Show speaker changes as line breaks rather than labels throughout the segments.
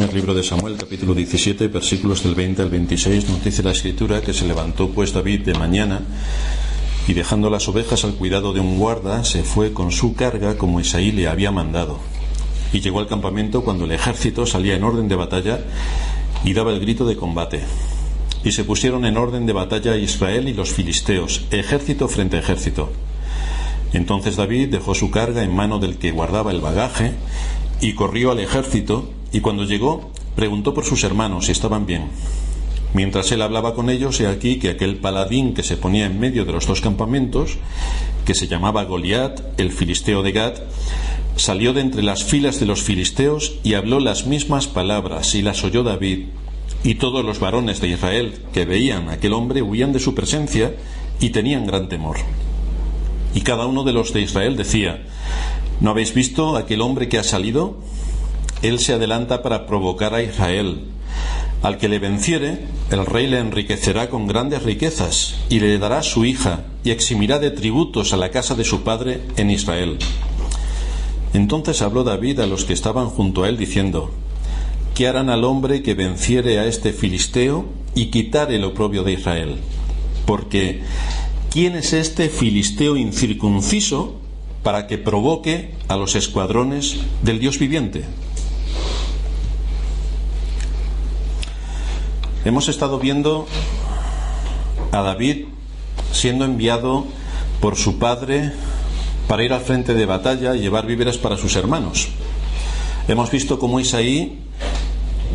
primer libro de Samuel, capítulo 17, versículos del 20 al 26, nos dice la Escritura que se levantó pues David de mañana y dejando las ovejas al cuidado de un guarda, se fue con su carga como Isaí le había mandado. Y llegó al campamento cuando el ejército salía en orden de batalla y daba el grito de combate. Y se pusieron en orden de batalla Israel y los filisteos, ejército frente a ejército. Entonces David dejó su carga en mano del que guardaba el bagaje y corrió al ejército, y cuando llegó preguntó por sus hermanos si estaban bien. Mientras él hablaba con ellos, he aquí que aquel paladín que se ponía en medio de los dos campamentos, que se llamaba Goliat, el filisteo de Gat, salió de entre las filas de los filisteos y habló las mismas palabras, y las oyó David. Y todos los varones de Israel que veían a aquel hombre huían de su presencia y tenían gran temor. Y cada uno de los de Israel decía: ¿no habéis visto aquel hombre que ha salido? Él se adelanta para provocar a Israel. Al que le venciere, el rey le enriquecerá con grandes riquezas, y le dará su hija, y eximirá de tributos a la casa de su padre en Israel. Entonces habló David a los que estaban junto a él, diciendo: ¿qué harán al hombre que venciere a este filisteo y quitare el oprobio de Israel? Porque ¿quién es este filisteo incircunciso para que provoque a los escuadrones del Dios viviente? Hemos estado viendo a David siendo enviado por su padre para ir al frente de batalla y llevar víveres para sus hermanos. Hemos visto cómo Isaí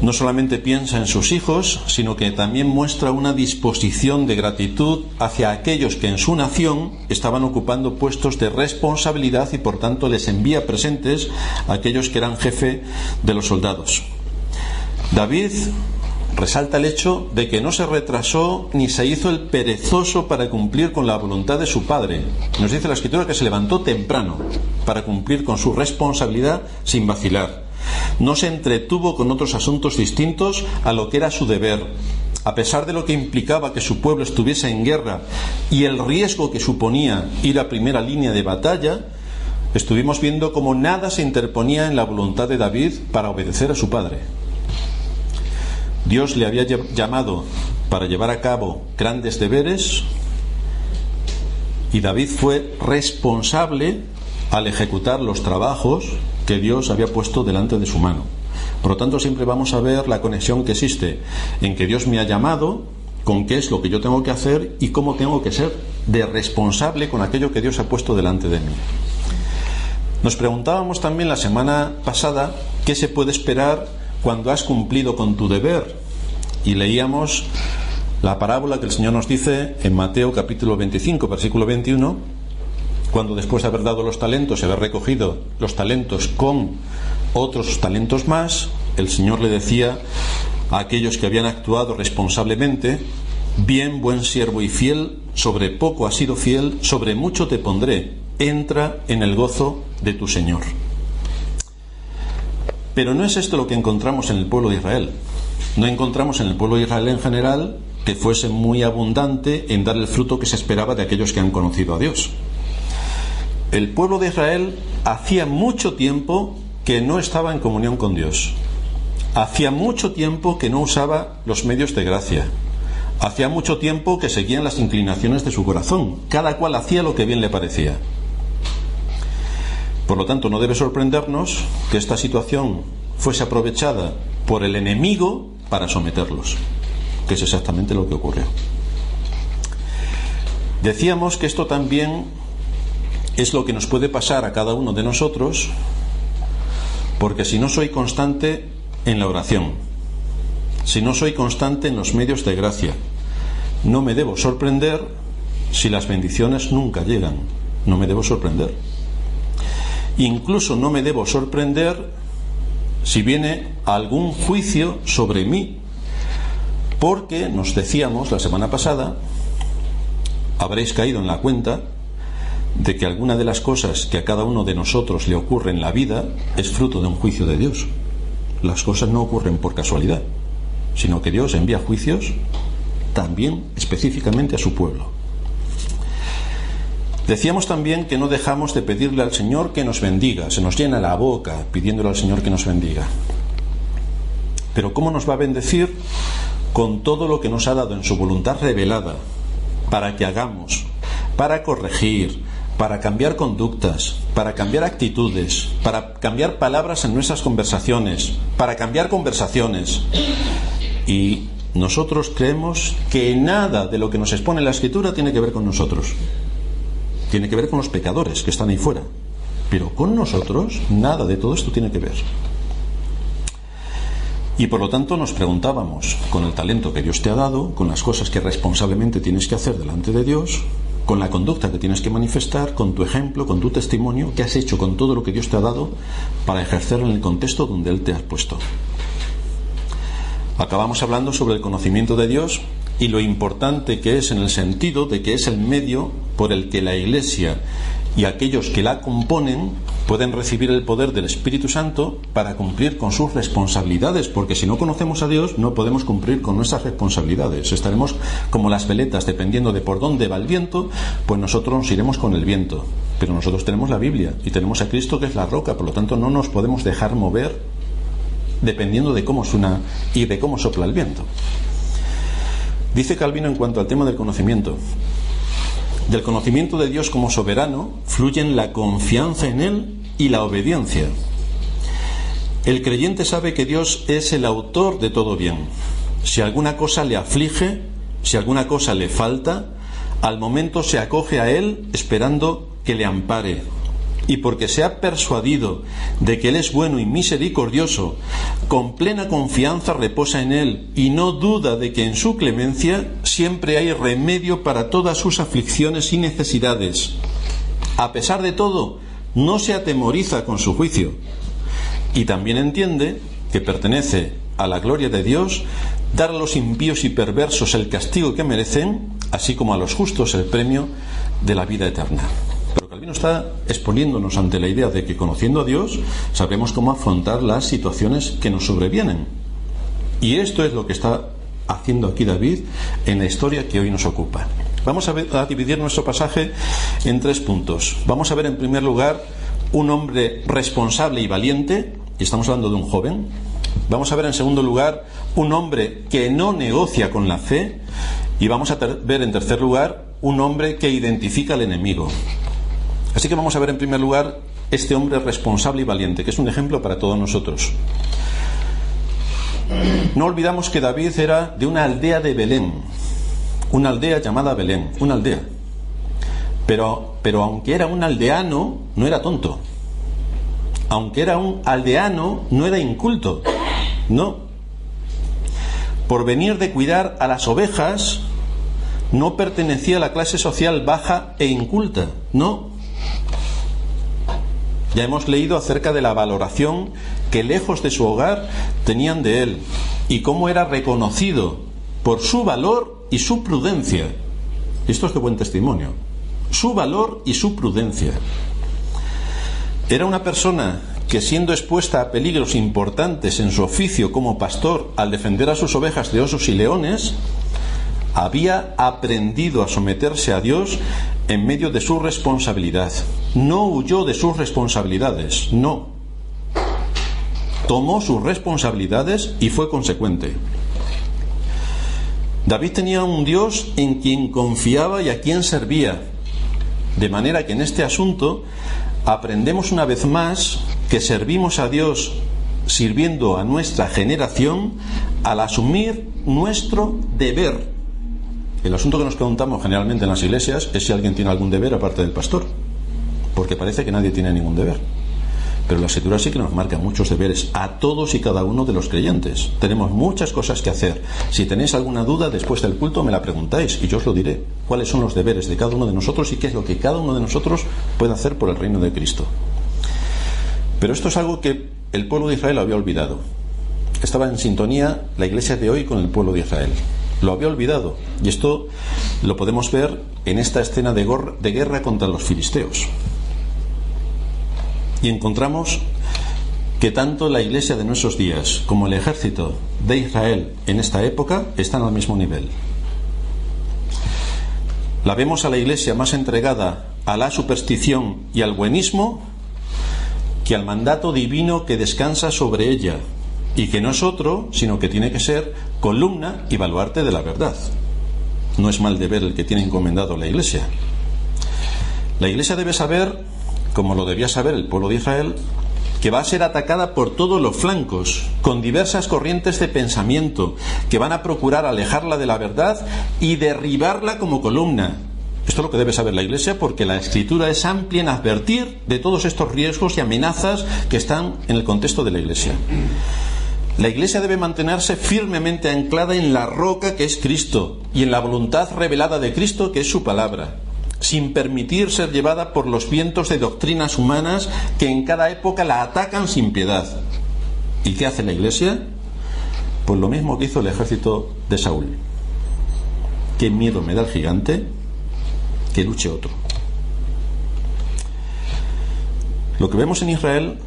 no solamente piensa en sus hijos, sino que también muestra una disposición de gratitud hacia aquellos que en su nación estaban ocupando puestos de responsabilidad, y por tanto les envía presentes a aquellos que eran jefe de los soldados. David resalta el hecho de que no se retrasó ni se hizo el perezoso para cumplir con la voluntad de su padre. Nos dice la Escritura que se levantó temprano para cumplir con su responsabilidad sin vacilar. No se entretuvo con otros asuntos distintos a lo que era su deber. A pesar de lo que implicaba que su pueblo estuviese en guerra y el riesgo que suponía ir a primera línea de batalla, estuvimos viendo cómo nada se interponía en la voluntad de David para obedecer a su padre. Dios le había llamado para llevar a cabo grandes deberes, y David fue responsable al ejecutar los trabajos que Dios había puesto delante de su mano. Por lo tanto, siempre vamos a ver la conexión que existe en que Dios me ha llamado, con qué es lo que yo tengo que hacer y cómo tengo que ser de responsable con aquello que Dios ha puesto delante de mí. Nos preguntábamos también la semana pasada qué se puede esperar cuando has cumplido con tu deber, y leíamos la parábola que el Señor nos dice en Mateo capítulo 25, versículo 21, cuando después de haber dado los talentos y haber recogido los talentos con otros talentos más, el Señor le decía a aquellos que habían actuado responsablemente: bien, buen siervo y fiel, sobre poco has sido fiel, sobre mucho te pondré, entra en el gozo de tu Señor. Pero no es esto lo que encontramos en el pueblo de Israel. No encontramos en el pueblo de Israel en general que fuese muy abundante en dar el fruto que se esperaba de aquellos que han conocido a Dios. El pueblo de Israel hacía mucho tiempo que no estaba en comunión con Dios. Hacía mucho tiempo que no usaba los medios de gracia. Hacía mucho tiempo que seguían las inclinaciones de su corazón. Cada cual hacía lo que bien le parecía. Por lo tanto, no debe sorprendernos que esta situación fuese aprovechada por el enemigo para someterlos, que es exactamente lo que ocurrió. Decíamos que esto también es lo que nos puede pasar a cada uno de nosotros, porque si no soy constante en la oración, si no soy constante en los medios de gracia, no me debo sorprender si las bendiciones nunca llegan. No me debo sorprender. Incluso no me debo sorprender si viene algún juicio sobre mí, porque nos decíamos la semana pasada, habréis caído en la cuenta de que alguna de las cosas que a cada uno de nosotros le ocurre en la vida es fruto de un juicio de Dios. Las cosas no ocurren por casualidad, sino que Dios envía juicios también específicamente a su pueblo. Decíamos también que no dejamos de pedirle al Señor que nos bendiga. Se nos llena la boca pidiéndole al Señor que nos bendiga. Pero ¿cómo nos va a bendecir? Con todo lo que nos ha dado en su voluntad revelada, para que hagamos, para corregir, para cambiar conductas, para cambiar actitudes, para cambiar palabras en nuestras conversaciones, para cambiar conversaciones. Y nosotros creemos que nada de lo que nos expone la Escritura tiene que ver con nosotros. Tiene que ver con los pecadores que están ahí fuera. Pero con nosotros nada de todo esto tiene que ver. Y por lo tanto nos preguntábamos, con el talento que Dios te ha dado, con las cosas que responsablemente tienes que hacer delante de Dios, con la conducta que tienes que manifestar, con tu ejemplo, con tu testimonio, ¿qué has hecho con todo lo que Dios te ha dado para ejercerlo en el contexto donde Él te ha puesto? Acabamos hablando sobre el conocimiento de Dios y lo importante que es en el sentido de que es el medio por el que la Iglesia y aquellos que la componen pueden recibir el poder del Espíritu Santo para cumplir con sus responsabilidades, porque si no conocemos a Dios no podemos cumplir con nuestras responsabilidades. Estaremos como las veletas, dependiendo de por dónde va el viento, pues nosotros nos iremos con el viento. Pero nosotros tenemos la Biblia y tenemos a Cristo, que es la roca, por lo tanto no nos podemos dejar mover dependiendo de cómo suena y de cómo sopla el viento. Dice Calvino en cuanto al tema del conocimiento: del conocimiento de Dios como soberano fluyen la confianza en Él y la obediencia. El creyente sabe que Dios es el autor de todo bien. Si alguna cosa le aflige, si alguna cosa le falta, al momento se acoge a Él esperando que le ampare. Y porque se ha persuadido de que Él es bueno y misericordioso, con plena confianza reposa en Él y no duda de que en su clemencia siempre hay remedio para todas sus aflicciones y necesidades. A pesar de todo, no se atemoriza con su juicio. Y también entiende que pertenece a la gloria de Dios dar a los impíos y perversos el castigo que merecen, así como a los justos el premio de la vida eterna. Pero Calvino está exponiéndonos ante la idea de que conociendo a Dios sabremos cómo afrontar las situaciones que nos sobrevienen. Y esto es lo que está haciendo aquí David en la historia que hoy nos ocupa. Vamos a dividir nuestro pasaje en 3 puntos. Vamos a ver en primer lugar un hombre responsable y valiente, y estamos hablando de un joven. Vamos a ver en segundo lugar un hombre que no negocia con la fe, y vamos a ver en tercer lugar un hombre que identifica al enemigo. Así que vamos a ver en primer lugar este hombre responsable y valiente, que es un ejemplo para todos nosotros. No olvidamos que David era de una aldea de Belén, una aldea llamada Belén, una aldea. Pero aunque era un aldeano, no era tonto. Aunque era un aldeano, no era inculto. No. Por venir de cuidar a las ovejas, no pertenecía a la clase social baja e inculta. No. Ya hemos leído acerca de la valoración que lejos de su hogar tenían de él y cómo era reconocido por su valor y su prudencia. Esto es de buen testimonio. Su valor y su prudencia. Era una persona que, siendo expuesta a peligros importantes en su oficio como pastor al defender a sus ovejas de osos y leones, había aprendido a someterse a Dios en medio de su responsabilidad. No huyó de sus responsabilidades, no. Tomó sus responsabilidades y fue consecuente. David tenía un Dios en quien confiaba y a quien servía, de manera que en este asunto aprendemos una vez más que servimos a Dios sirviendo a nuestra generación al asumir nuestro deber. El asunto que nos preguntamos generalmente en las iglesias es si alguien tiene algún deber aparte del pastor, porque parece que nadie tiene ningún deber. Pero la Escritura sí que nos marca muchos deberes a todos y cada uno de los creyentes. Tenemos muchas cosas que hacer. Si tenéis alguna duda después del culto me la preguntáis y yo os lo diré. ¿Cuáles son los deberes de cada uno de nosotros y qué es lo que cada uno de nosotros puede hacer por el reino de Cristo? Pero esto es algo que el pueblo de Israel había olvidado. Estaba en sintonía la iglesia de hoy con el pueblo de Israel. Lo había olvidado. Y esto lo podemos ver en esta escena de guerra contra los filisteos. Y encontramos que tanto la iglesia de nuestros días como el ejército de Israel en esta época están al mismo nivel. La vemos a la iglesia más entregada a la superstición y al buenismo que al mandato divino que descansa sobre ella. y que no es otro, sino que tiene que ser columna y baluarte de la verdad. No es mal deber el que tiene encomendado la Iglesia. La Iglesia debe saber, como lo debía saber el pueblo de Israel, que va a ser atacada por todos los flancos, con diversas corrientes de pensamiento, que van a procurar alejarla de la verdad y derribarla como columna. Esto es lo que debe saber la Iglesia, porque la Escritura es amplia en advertir de todos estos riesgos y amenazas que están en el contexto de la Iglesia. La Iglesia debe mantenerse firmemente anclada en la roca que es Cristo y en la voluntad revelada de Cristo, que es su palabra, sin permitir ser llevada por los vientos de doctrinas humanas que en cada época la atacan sin piedad. ¿Y qué hace la Iglesia? Pues lo mismo que hizo el ejército de Saúl. ¿Qué miedo me da el gigante? Que luche otro. Lo que vemos en Israel,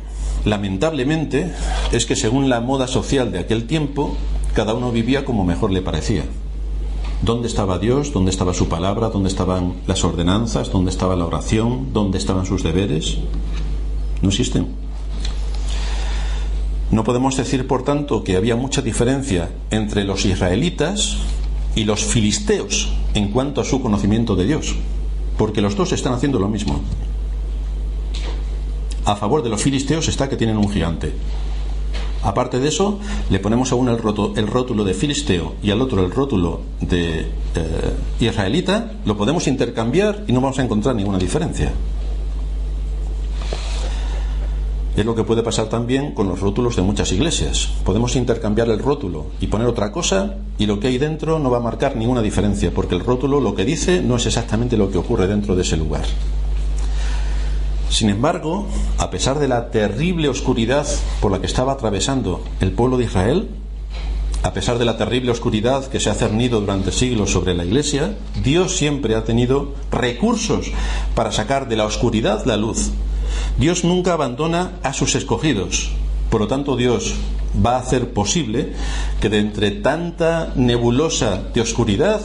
lamentablemente, es que según la moda social de aquel tiempo, cada uno vivía como mejor le parecía. ¿Dónde estaba Dios? ¿Dónde estaba su palabra? ¿Dónde estaban las ordenanzas? ¿Dónde estaba la oración? ¿Dónde estaban sus deberes? No existen. No podemos decir, por tanto, que había mucha diferencia entre los israelitas y los filisteos en cuanto a su conocimiento de Dios, porque los dos están haciendo lo mismo. A favor de los filisteos está que tienen un gigante. Aparte de eso, le ponemos a uno el rótulo de filisteo y al otro el rótulo de israelita, lo podemos intercambiar y no vamos a encontrar ninguna diferencia. Es lo que puede pasar también con los rótulos de muchas iglesias. Podemos intercambiar el rótulo y poner otra cosa, y lo que hay dentro no va a marcar ninguna diferencia, porque el rótulo lo que dice no es exactamente lo que ocurre dentro de ese lugar. Sin embargo, a pesar de la terrible oscuridad por la que estaba atravesando el pueblo de Israel, a pesar de la terrible oscuridad que se ha cernido durante siglos sobre la Iglesia, Dios siempre ha tenido recursos para sacar de la oscuridad la luz. Dios nunca abandona a sus escogidos. Por lo tanto, Dios va a hacer posible que de entre tanta nebulosa de oscuridad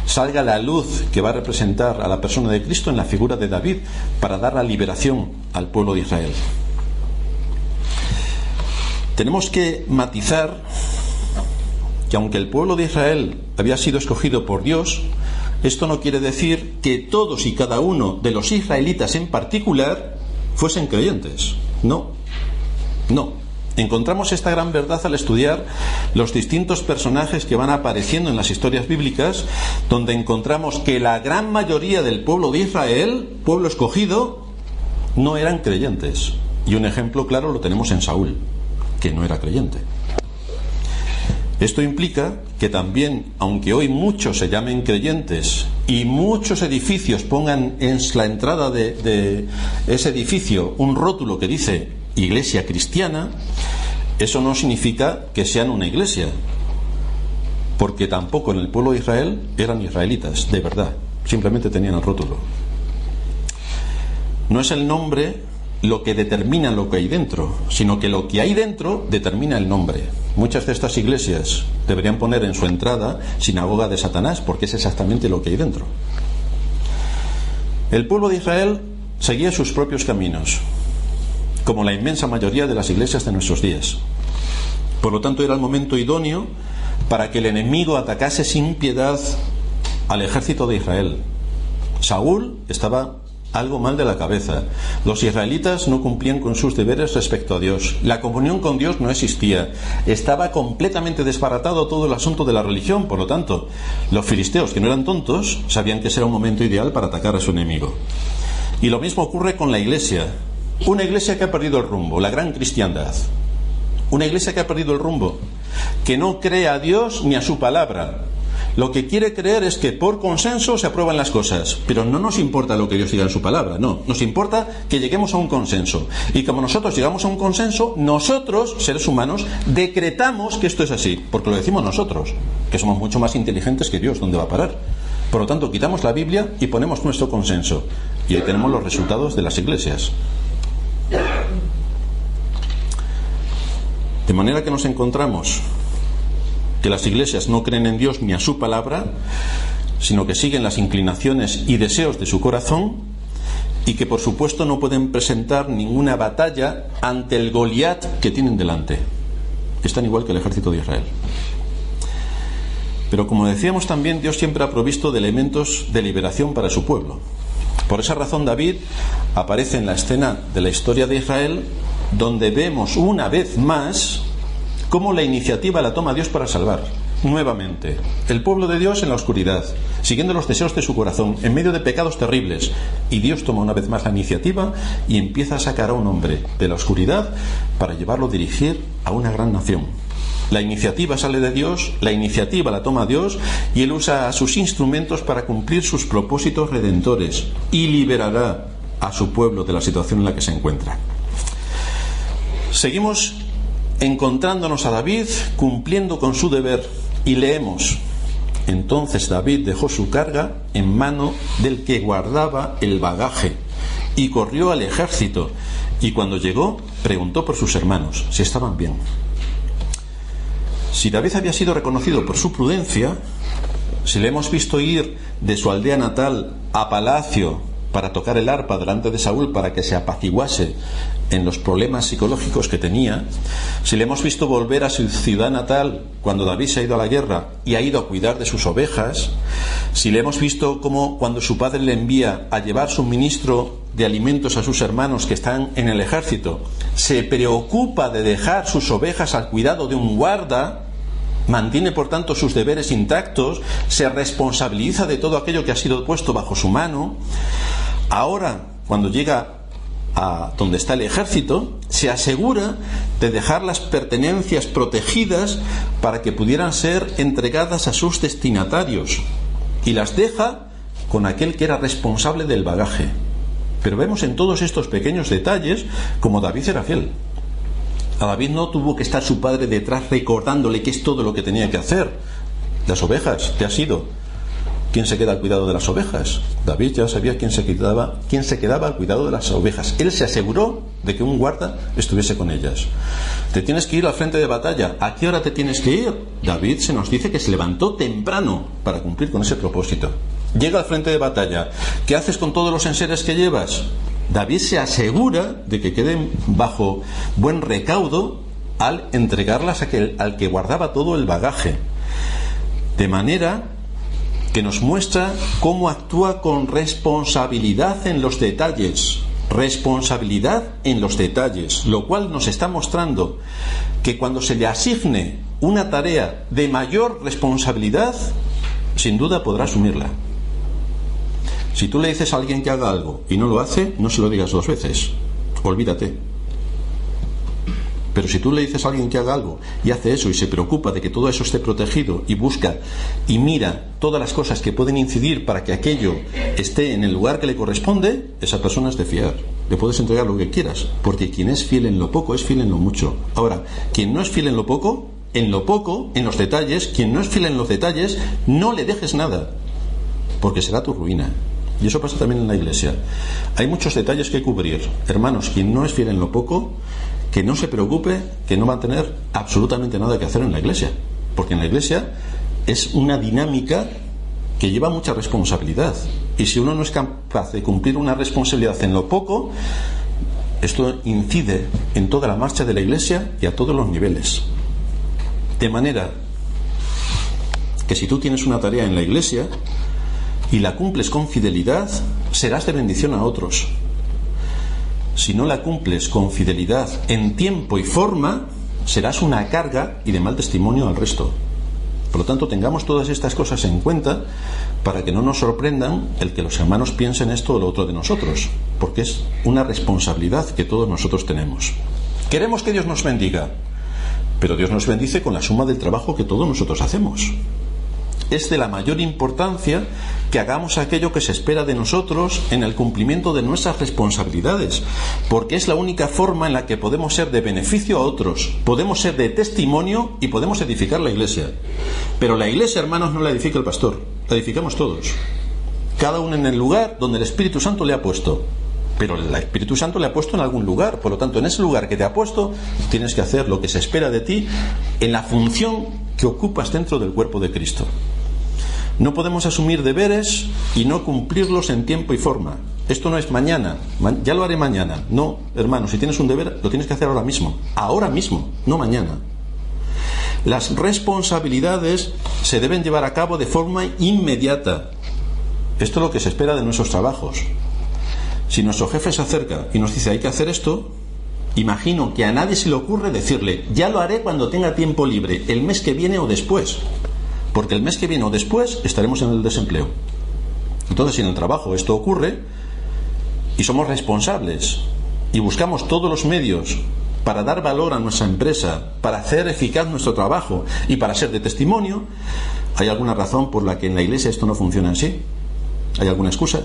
salga la luz que va a representar a la persona de Cristo en la figura de David, para dar la liberación al pueblo de Israel. Tenemos que matizar que aunque el pueblo de Israel había sido escogido por Dios, esto no quiere decir que todos y cada uno de los israelitas en particular fuesen creyentes. No. Encontramos esta gran verdad al estudiar los distintos personajes que van apareciendo en las historias bíblicas, donde encontramos que la gran mayoría del pueblo de Israel, pueblo escogido, no eran creyentes. Y un ejemplo claro lo tenemos en Saúl, que no era creyente. Esto implica que también, aunque hoy muchos se llamen creyentes y muchos edificios pongan en la entrada de ese edificio un rótulo que dice Iglesia Cristiana, eso no significa que sean una iglesia, porque tampoco en el pueblo de Israel eran israelitas, de verdad, simplemente tenían el rótulo. No es el nombre lo que determina lo que hay dentro, sino que lo que hay dentro determina el nombre. Muchas de estas iglesias deberían poner en su entrada sinagoga de Satanás, porque es exactamente lo que hay dentro. El pueblo de Israel seguía sus propios caminos, como la inmensa mayoría de las iglesias de nuestros días. Por lo tanto, era el momento idóneo para que el enemigo atacase sin piedad al ejército de Israel. Saúl estaba algo mal de la cabeza. Los israelitas no cumplían con sus deberes respecto a Dios. La comunión con Dios no existía. Estaba completamente desbaratado todo el asunto de la religión. Por lo tanto, los filisteos, que no eran tontos, sabían que ese era un momento ideal para atacar a su enemigo. Y lo mismo ocurre con la iglesia. Una iglesia que ha perdido el rumbo, la gran cristiandad. Una iglesia que ha perdido el rumbo, que no cree a Dios ni a su palabra. Lo que quiere creer es que por consenso se aprueban las cosas, pero no nos importa lo que Dios diga en su palabra, no, nos importa que lleguemos a un consenso. Y como nosotros llegamos a un consenso, nosotros, seres humanos, decretamos que esto es así, porque lo decimos nosotros, que somos mucho más inteligentes que Dios. ¿Dónde va a parar? Por lo tanto, quitamos la Biblia y ponemos nuestro consenso, y ahí tenemos los resultados de las iglesias. De manera que nos encontramos que las iglesias no creen en Dios ni a su palabra, sino que siguen las inclinaciones y deseos de su corazón, y que por supuesto no pueden presentar ninguna batalla ante el Goliat que tienen delante. están igual que el ejército de Israel. Pero como decíamos también, Dios siempre ha provisto de elementos de liberación para su pueblo. Por esa razón David aparece en la escena de la historia de Israel, donde vemos una vez más cómo la iniciativa la toma Dios para salvar nuevamente el pueblo de Dios en la oscuridad, siguiendo los deseos de su corazón, en medio de pecados terribles. Y Dios toma una vez más la iniciativa y empieza a sacar a un hombre de la oscuridad para llevarlo a dirigir a una gran nación. La iniciativa sale de Dios, la iniciativa la toma Dios, y Él usa a sus instrumentos para cumplir sus propósitos redentores y liberará a su pueblo de la situación en la que se encuentra. Seguimos encontrándonos a David cumpliendo con su deber y leemos: entonces David dejó su carga en mano del que guardaba el bagaje y corrió al ejército, y cuando llegó preguntó por sus hermanos si estaban bien. Si David había sido reconocido por su prudencia, si le hemos visto ir de su aldea natal a palacio para tocar el arpa delante de Saúl para que se apaciguase en los problemas psicológicos que tenía, si le hemos visto volver a su ciudad natal cuando David se ha ido a la guerra y ha ido a cuidar de sus ovejas, si le hemos visto como cuando su padre le envía a llevar suministro de alimentos a sus hermanos que están en el ejército, se preocupa de dejar sus ovejas al cuidado de un guarda, mantiene por tanto sus deberes intactos, se responsabiliza de todo aquello que ha sido puesto bajo su mano. Ahora, cuando llega a donde está el ejército, se asegura de dejar las pertenencias protegidas para que pudieran ser entregadas a sus destinatarios, y las deja con aquel que era responsable del bagaje. Pero vemos en todos estos pequeños detalles como David era fiel. A David no tuvo que estar su padre detrás recordándole qué es todo lo que tenía que hacer. Las ovejas, ¿qué ha sido? ¿Quién se queda al cuidado de las ovejas? David ya sabía quién se quedaba al cuidado de las ovejas. Él se aseguró de que un guarda estuviese con ellas. Te tienes que ir al frente de batalla. ¿A qué hora te tienes que ir? David se nos dice que se levantó temprano para cumplir con ese propósito. Llega al frente de batalla. ¿Qué haces con todos los enseres que llevas? David se asegura de que queden bajo buen recaudo al entregarlas al que guardaba todo el bagaje. De manera que nos muestra cómo actúa con responsabilidad en los detalles. Responsabilidad en los detalles, lo cual nos está mostrando que cuando se le asigne una tarea de mayor responsabilidad, sin duda podrá asumirla. Si tú le dices a alguien que haga algo y no lo hace, no se lo digas 2 veces, olvídate. Pero si tú le dices a alguien que haga algo y hace eso y se preocupa de que todo eso esté protegido y busca y mira todas las cosas que pueden incidir para que aquello esté en el lugar que le corresponde, esa persona es de fiar. Le puedes entregar lo que quieras, porque quien es fiel en lo poco es fiel en lo mucho. Ahora, quien no es fiel en lo poco, en los detalles, quien no es fiel en los detalles, no le dejes nada, porque será tu ruina. Y eso pasa también en la iglesia. Hay muchos detalles que cubrir. Hermanos, quien no es fiel en lo poco, que no se preocupe, que no va a tener absolutamente nada que hacer en la iglesia. Porque en la iglesia es una dinámica que lleva mucha responsabilidad. Y si uno no es capaz de cumplir una responsabilidad en lo poco, esto incide en toda la marcha de la iglesia y a todos los niveles. De manera que si tú tienes una tarea en la iglesia y la cumples con fidelidad, serás de bendición a otros. Si no la cumples con fidelidad en tiempo y forma, serás una carga y de mal testimonio al resto. Por lo tanto, tengamos todas estas cosas en cuenta para que no nos sorprendan el que los hermanos piensen esto o lo otro de nosotros, porque es una responsabilidad que todos nosotros tenemos. Queremos que Dios nos bendiga, pero Dios nos bendice con la suma del trabajo que todos nosotros hacemos. Es de la mayor importancia que hagamos aquello que se espera de nosotros en el cumplimiento de nuestras responsabilidades, porque es la única forma en la que podemos ser de beneficio a otros, podemos ser de testimonio y podemos edificar la iglesia. Pero la iglesia, hermanos, no la edifica el pastor, la edificamos todos, cada uno en el lugar donde el Espíritu Santo le ha puesto. Pero el Espíritu Santo le ha puesto en algún lugar, por lo tanto, en ese lugar que te ha puesto, tienes que hacer lo que se espera de ti en la función que ocupas dentro del cuerpo de Cristo. No podemos asumir deberes y no cumplirlos en tiempo y forma. Esto no es mañana, ya lo haré mañana. No, hermano, si tienes un deber, lo tienes que hacer ahora mismo, no mañana. Las responsabilidades se deben llevar a cabo de forma inmediata. Esto es lo que se espera de nuestros trabajos. Si nuestro jefe se acerca y nos dice hay que hacer esto, imagino que a nadie se le ocurre decirle ya lo haré cuando tenga tiempo libre, el mes que viene o después, porque el mes que viene o después estaremos en el desempleo. Entonces, si en el trabajo esto ocurre y somos responsables y buscamos todos los medios para dar valor a nuestra empresa, para hacer eficaz nuestro trabajo y para ser de testimonio, ¿hay alguna razón por la que en la iglesia esto no funciona así? ¿Hay alguna excusa?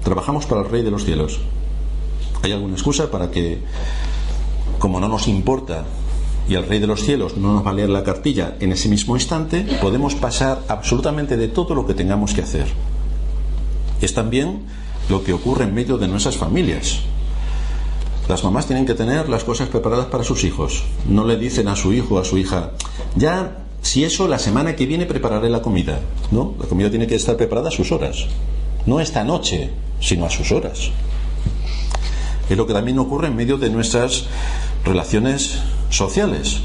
Trabajamos para el Rey de los Cielos. ¿Hay alguna excusa para que, como no nos importa y el Rey de los Cielos no nos va a leer la cartilla en ese mismo instante, podemos pasar absolutamente de todo lo que tengamos que hacer? Es también lo que ocurre en medio de nuestras familias. Las mamás tienen que tener las cosas preparadas para sus hijos. No le dicen a su hijo o a su hija, ya, si eso, la semana que viene prepararé la comida. No, la comida tiene que estar preparada a sus horas. No esta noche, sino a sus horas. Es lo que también ocurre en medio de nuestras relaciones sociales.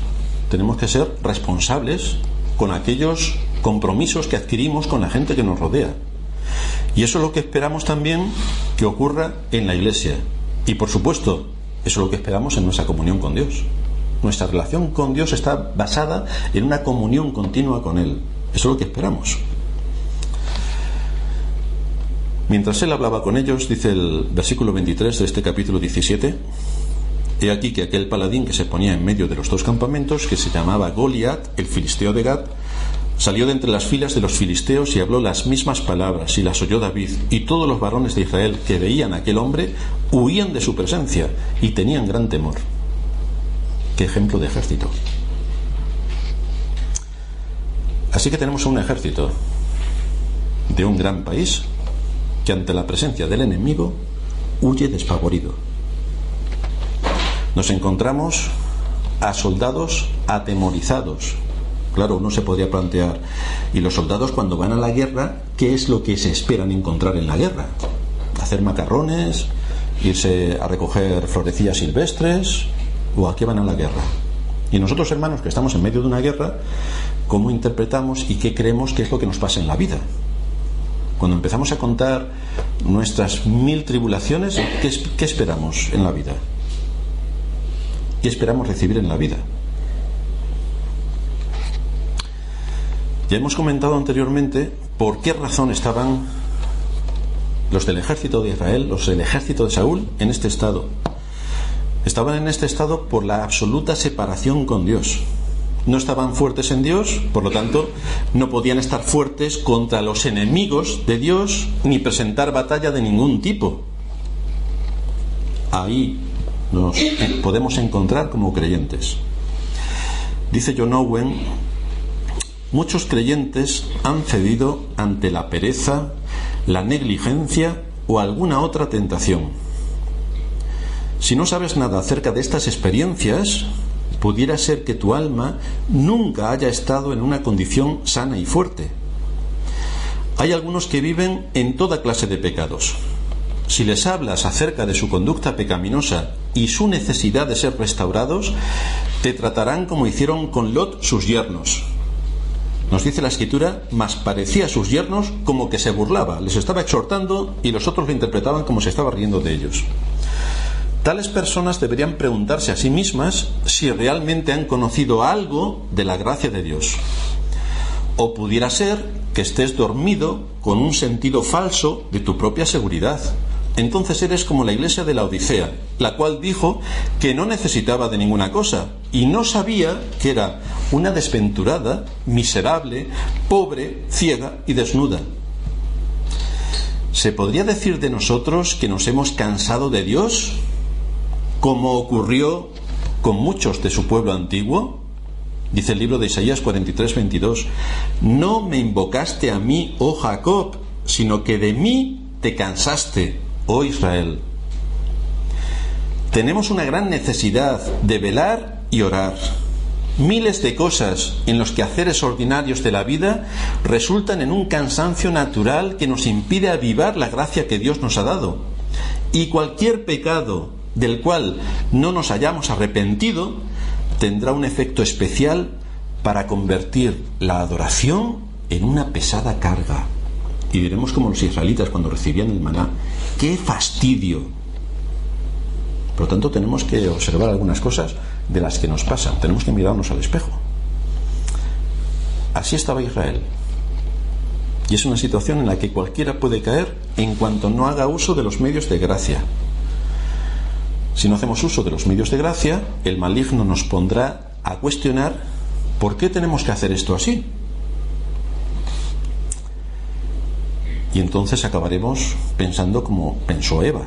Tenemos que ser responsables con aquellos compromisos que adquirimos con la gente que nos rodea. Y eso es lo que esperamos también que ocurra en la iglesia. Y por supuesto, eso es lo que esperamos en nuestra comunión con Dios. Nuestra relación con Dios está basada en una comunión continua con Él. Eso es lo que esperamos. Mientras él hablaba con ellos, dice el versículo 23 de este capítulo 17, he aquí que aquel paladín que se ponía en medio de los dos campamentos, que se llamaba Goliat, el filisteo de Gat, salió de entre las filas de los filisteos y habló las mismas palabras, y las oyó David, y todos los varones de Israel que veían a aquel hombre huían de su presencia y tenían gran temor. Qué ejemplo de ejército. Así que tenemos un ejército de un gran país que ante la presencia del enemigo huye despavorido. Nos encontramos a soldados atemorizados. Claro, uno se podría plantear, ¿y los soldados cuando van a la guerra, qué es lo que se esperan encontrar en la guerra? ¿Hacer macarrones? ¿Irse a recoger florecillas silvestres? ¿O a qué van a la guerra? Y nosotros, hermanos, que estamos en medio de una guerra, ¿cómo interpretamos y qué creemos que es lo que nos pasa en la vida? Cuando empezamos a contar nuestras 1000 tribulaciones, ¿qué esperamos en la vida? ¿Qué esperamos recibir en la vida? Ya hemos comentado anteriormente por qué razón estaban los del ejército de Israel, los del ejército de Saúl, en este estado. Estaban en este estado por la absoluta separación con Dios. No estaban fuertes en Dios, por lo tanto, no podían estar fuertes contra los enemigos de Dios, ni presentar batalla de ningún tipo. Ahí nos podemos encontrar como creyentes. Dice John Owen, muchos creyentes han cedido ante la pereza, la negligencia o alguna otra tentación. Si no sabes nada acerca de estas experiencias, pudiera ser que tu alma nunca haya estado en una condición sana y fuerte. Hay algunos que viven en toda clase de pecados. Si les hablas acerca de su conducta pecaminosa y su necesidad de ser restaurados, te tratarán como hicieron con Lot sus yernos. Nos dice la Escritura, mas parecía a sus yernos como que se burlaba, les estaba exhortando y los otros lo interpretaban como se estaba riendo de ellos. Tales personas deberían preguntarse a sí mismas si realmente han conocido algo de la gracia de Dios. O pudiera ser que estés dormido con un sentido falso de tu propia seguridad. Entonces eres como la iglesia de la Odisea, la cual dijo que no necesitaba de ninguna cosa y no sabía que era una desventurada, miserable, pobre, ciega y desnuda. ¿Se podría decir de nosotros que nos hemos cansado de Dios, como ocurrió con muchos de su pueblo antiguo? Dice el libro de Isaías 43:22, no me invocaste a mí, oh Jacob, sino que de mí te cansaste, oh Israel. Tenemos una gran necesidad de velar y orar. Miles de cosas en los quehaceres ordinarios de la vida resultan en un cansancio natural que nos impide avivar la gracia que Dios nos ha dado. Y cualquier pecado del cual no nos hayamos arrepentido tendrá un efecto especial para convertir la adoración en una pesada carga. Y diremos como los israelitas cuando recibían el maná: ¡qué fastidio! Por lo tanto, tenemos que observar algunas cosas de las que nos pasan. Tenemos que mirarnos al espejo. Así estaba Israel. Y es una situación en la que cualquiera puede caer en cuanto no haga uso de los medios de gracia. Si no hacemos uso de los medios de gracia, el maligno nos pondrá a cuestionar ¿por qué tenemos que hacer esto así? Y entonces acabaremos pensando como pensó Eva.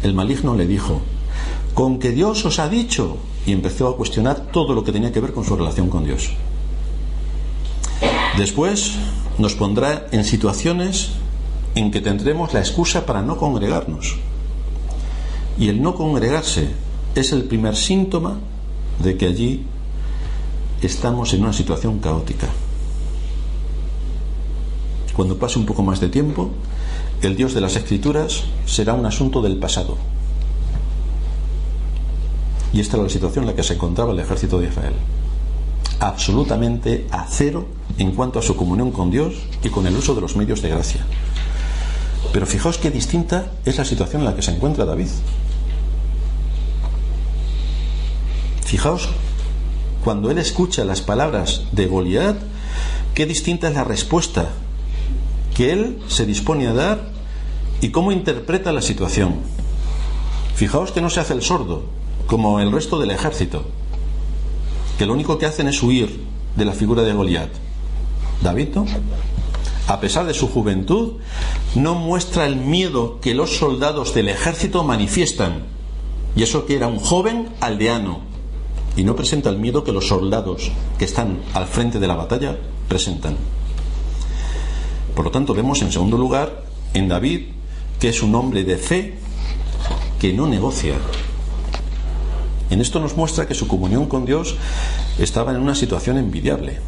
El maligno le dijo: ¿con que Dios os ha dicho? Y empezó a cuestionar todo lo que tenía que ver con su relación con Dios. Después nos pondrá en situaciones en que tendremos la excusa para no congregarnos. Y el no congregarse es el primer síntoma de que allí estamos en una situación caótica. Cuando pase un poco más de tiempo, el Dios de las Escrituras será un asunto del pasado. Y esta era la situación en la que se encontraba el ejército de Israel. Absolutamente a cero en cuanto a su comunión con Dios y con el uso de los medios de gracia. Pero fijaos qué distinta es la situación en la que se encuentra David. Fijaos, cuando él escucha las palabras de Goliat, qué distinta es la respuesta que él se dispone a dar y cómo interpreta la situación. Fijaos que no se hace el sordo, como el resto del ejército, que lo único que hacen es huir de la figura de Goliat. David, ¿no? A pesar de su juventud, no muestra el miedo que los soldados del ejército manifiestan. Y eso que era un joven aldeano. Y no presenta el miedo que los soldados que están al frente de la batalla presentan. Por lo tanto, vemos en segundo lugar en David que es un hombre de fe que no negocia. En esto nos muestra que su comunión con Dios estaba en una situación envidiable.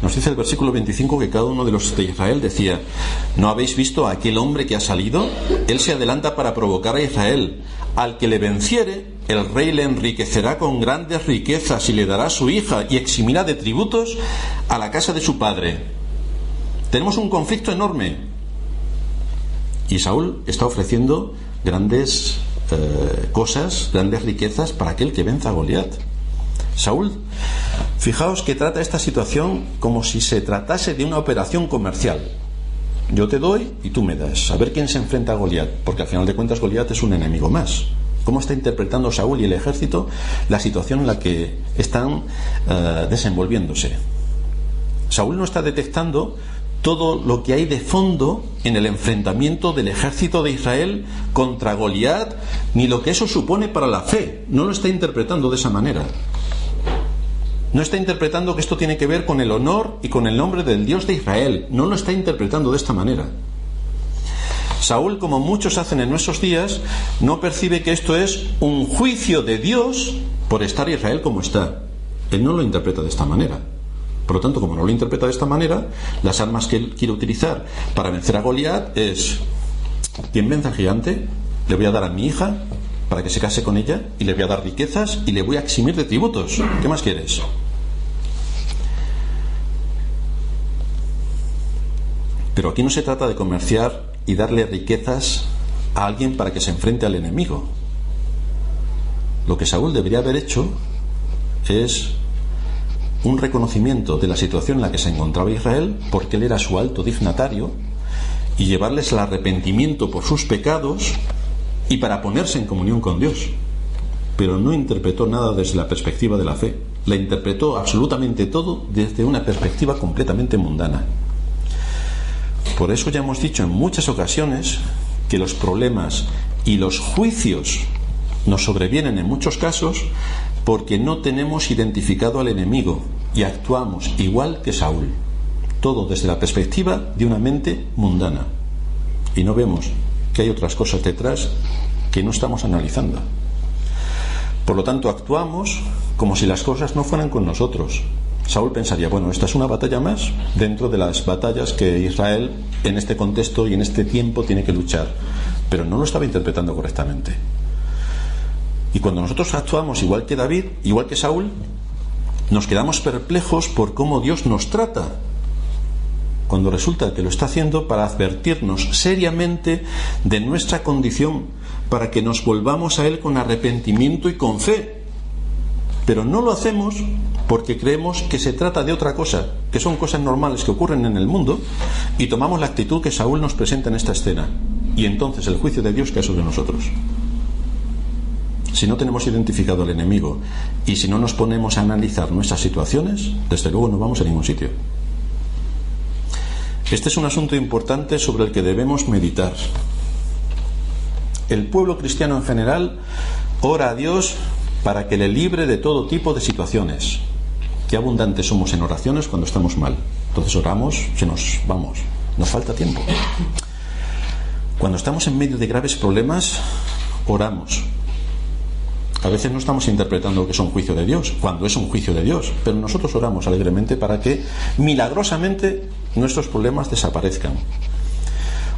Nos dice el versículo 25 que cada uno de los de Israel decía: ¿no habéis visto a aquel hombre que ha salido? Él se adelanta para provocar a Israel. Al que le venciere, el rey le enriquecerá con grandes riquezas y le dará su hija y eximirá de tributos a la casa de su padre. Tenemos un conflicto enorme. Y Saúl está ofreciendo grandes cosas, grandes riquezas para aquel que venza a Goliat. Saúl, fijaos que trata esta situación como si se tratase de una operación comercial. Yo te doy y tú me das. A ver quién se enfrenta a Goliat, porque al final de cuentas Goliat es un enemigo más. ¿Cómo está interpretando Saúl y el ejército la situación en la que están desenvolviéndose? Saúl no está detectando todo lo que hay de fondo en el enfrentamiento del ejército de Israel contra Goliat, ni lo que eso supone para la fe. No lo está interpretando de esa manera. No está interpretando que esto tiene que ver con el honor y con el nombre del Dios de Israel. No lo está interpretando de esta manera. Saúl, como muchos hacen en nuestros días, no percibe que esto es un juicio de Dios por estar Israel como está. Él no lo interpreta de esta manera. Por lo tanto, como no lo interpreta de esta manera, las armas que él quiere utilizar para vencer a Goliat es: quien vence al gigante, le voy a dar a mi hija para que se case con ella, y le voy a dar riquezas y le voy a eximir de tributos. ¿Qué más quieres? Pero aquí no se trata de comerciar y darle riquezas a alguien para que se enfrente al enemigo. Lo que Saúl debería haber hecho es un reconocimiento de la situación en la que se encontraba Israel, porque él era su alto dignatario, y llevarles al arrepentimiento por sus pecados y para ponerse en comunión con Dios. Pero no interpretó nada desde la perspectiva de la fe. La interpretó absolutamente todo desde una perspectiva completamente mundana. Por eso ya hemos dicho en muchas ocasiones que los problemas y los juicios nos sobrevienen en muchos casos porque no tenemos identificado al enemigo y actuamos igual que Saúl, todo desde la perspectiva de una mente mundana, y no vemos que hay otras cosas detrás que no estamos analizando. Por lo tanto, actuamos como si las cosas no fueran con nosotros. Saúl pensaría: bueno, esta es una batalla más dentro de las batallas que Israel en este contexto y en este tiempo tiene que luchar, pero no lo estaba interpretando correctamente. Y cuando nosotros actuamos igual que David, igual que Saúl, Nos quedamos perplejos por cómo Dios nos trata, cuando resulta que lo está haciendo para advertirnos seriamente de nuestra condición, para que nos volvamos a Él con arrepentimiento y con fe. Pero no lo hacemos porque creemos que se trata de otra cosa, que son cosas normales que ocurren en el mundo, y tomamos la actitud que Saúl nos presenta en esta escena. Y entonces el juicio de Dios cae sobre nosotros. Si no tenemos identificado al enemigo y si no nos ponemos a analizar nuestras situaciones, desde luego no vamos a ningún sitio. Este es un asunto importante sobre el que debemos meditar. El pueblo cristiano en general ora a Dios para que le libre de todo tipo de situaciones. Qué abundantes somos en oraciones cuando estamos mal. Entonces oramos, nos falta tiempo. Cuando estamos en medio de graves problemas, oramos. A veces no estamos interpretando que es un juicio de Dios, cuando es un juicio de Dios, pero nosotros oramos alegremente para que milagrosamente nuestros problemas desaparezcan.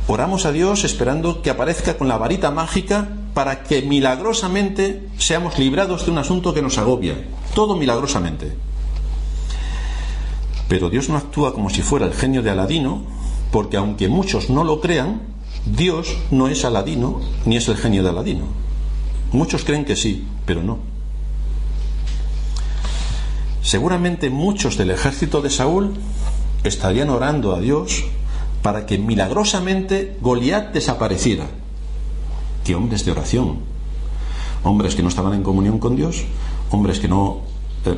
Oramos a Dios esperando que aparezca con la varita mágica para que milagrosamente seamos librados de un asunto que nos agobia. Todo milagrosamente. Pero Dios no actúa como si fuera el genio de Aladino, porque aunque muchos no lo crean, Dios no es Aladino ni es el genio de Aladino. Muchos creen que sí, pero no. Seguramente muchos del ejército de Saúl estarían orando a Dios para que milagrosamente Goliat desapareciera. ¡Qué hombres de oración! Hombres que no estaban en comunión con Dios, hombres que no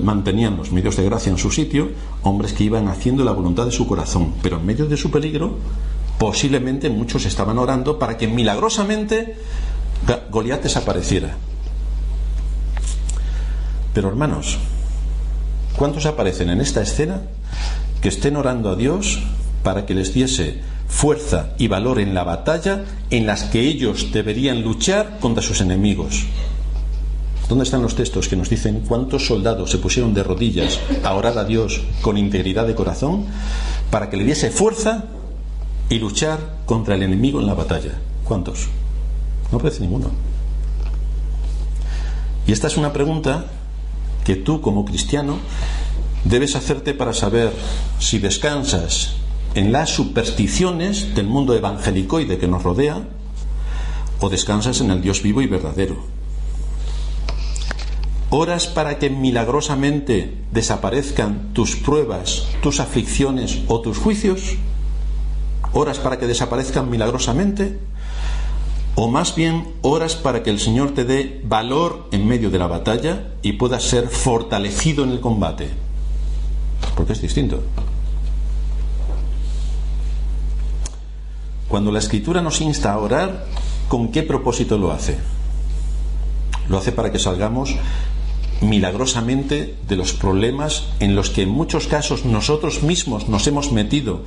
mantenían los medios de gracia en su sitio, hombres que iban haciendo la voluntad de su corazón, pero en medio de su peligro, posiblemente muchos estaban orando para que milagrosamente Goliat desapareciera. Pero hermanos, ¿cuántos aparecen en esta escena que estén orando a Dios para que les diese fuerza y valor en la batalla en las que ellos deberían luchar contra sus enemigos? ¿Dónde están los textos que nos dicen cuántos soldados se pusieron de rodillas a orar a Dios con integridad de corazón para que le diese fuerza y luchar contra el enemigo en la batalla? ¿Cuántos? No aparece ninguno. Y esta es una pregunta que tú, como cristiano, debes hacerte para saber si descansas en las supersticiones del mundo evangelicoide que nos rodea o descansas en el Dios vivo y verdadero. ¿Oras para que milagrosamente desaparezcan tus pruebas, tus aflicciones o tus juicios? ¿Oras para que desaparezcan milagrosamente? ¿O más bien oras para que el Señor te dé valor en medio de la batalla y puedas ser fortalecido en el combate? Porque es distinto. Cuando la Escritura nos insta a orar, ¿con qué propósito lo hace? Lo hace para que salgamos milagrosamente de los problemas en los que en muchos casos nosotros mismos nos hemos metido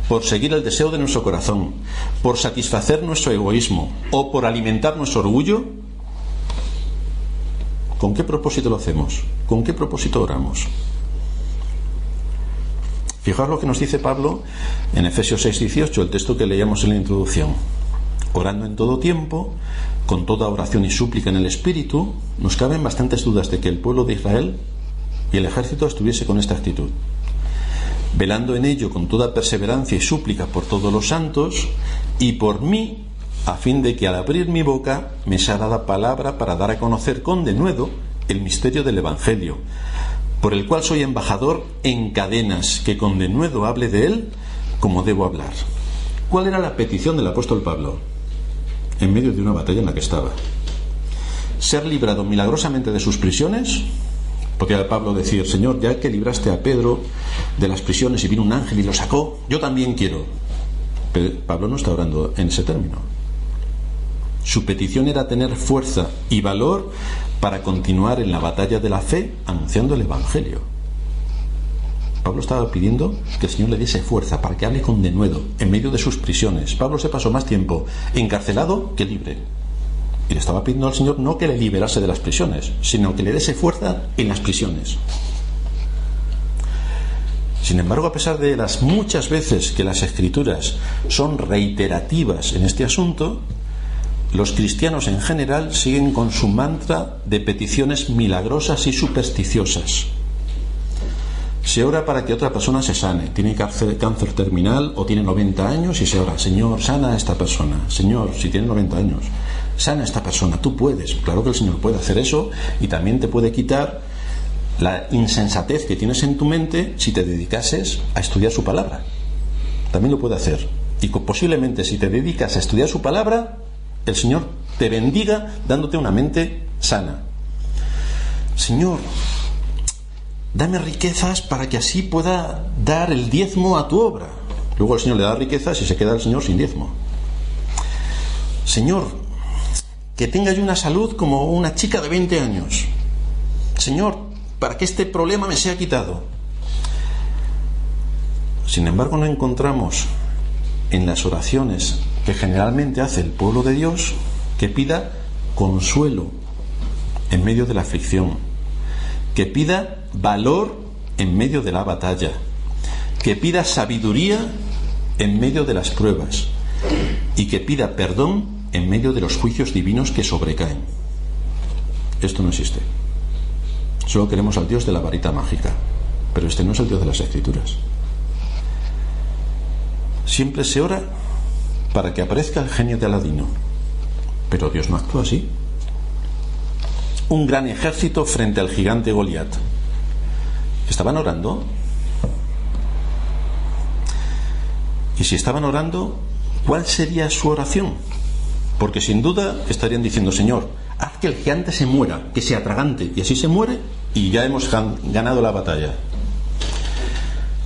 por seguir el deseo de nuestro corazón, por satisfacer nuestro egoísmo o por alimentar nuestro orgullo. ¿Con qué propósito lo hacemos? ¿Con qué propósito oramos? Fijaos lo que nos dice Pablo en Efesios 6:18, el texto que leíamos en la introducción. Orando en todo tiempo, con toda oración y súplica en el Espíritu. Nos caben bastantes dudas de que el pueblo de Israel y el ejército estuviese con esta actitud. Velando en ello con toda perseverancia y súplica por todos los santos y por mí, a fin de que al abrir mi boca me sea dada palabra para dar a conocer con denuedo el misterio del Evangelio, por el cual soy embajador en cadenas, que con denuedo hable de él como debo hablar. ¿Cuál era la petición del apóstol Pablo en medio de una batalla en la que estaba? Ser librado milagrosamente de sus prisiones. Podía Pablo decir: Señor, ya que libraste a Pedro de las prisiones y vino un ángel y lo sacó, yo también quiero. Pero Pablo no está orando en ese término. Su petición era tener fuerza y valor para continuar en la batalla de la fe anunciando el Evangelio. Pablo estaba pidiendo que el Señor le diese fuerza para que hable con denuedo en medio de sus prisiones. Pablo se pasó más tiempo encarcelado que libre. Y le estaba pidiendo al Señor no que le liberase de las prisiones, sino que le diese fuerza en las prisiones. Sin embargo, a pesar de las muchas veces que las Escrituras son reiterativas en este asunto, los cristianos en general siguen con su mantra de peticiones milagrosas y supersticiosas. Se ora para que otra persona se sane. Tiene cáncer terminal o tiene 90 años y se ora: Señor, sana a esta persona. Señor, si tiene 90 años, sana a esta persona. Tú puedes. Claro que el Señor puede hacer eso, y también te puede quitar la insensatez que tienes en tu mente si te dedicases a estudiar su palabra. También lo puede hacer. Y posiblemente, si te dedicas a estudiar su palabra, el Señor te bendiga dándote una mente sana. Señor, dame riquezas para que así pueda dar el diezmo a tu obra. Luego el Señor le da riquezas y se queda el Señor sin diezmo. Señor, que tenga yo una salud como una chica de 20 años. Señor, para que este problema me sea quitado. Sin embargo, no encontramos en las oraciones que generalmente hace el pueblo de Dios que pida consuelo en medio de la aflicción, que pida valor en medio de la batalla, que pida sabiduría en medio de las pruebas y que pida perdón en medio de los juicios divinos que sobrecaen. Esto no existe. Solo queremos al Dios de la varita mágica, pero este no es el Dios de las Escrituras. Siempre se ora para que aparezca el genio de Aladino, pero Dios no actúa así. Un gran ejército frente al gigante Goliat. ¿Estaban orando? Y si estaban orando, ¿cuál sería su oración? Porque sin duda estarían diciendo: Señor, haz que el gigante se muera, que se atragante, y así se muere y ya hemos ganado la batalla.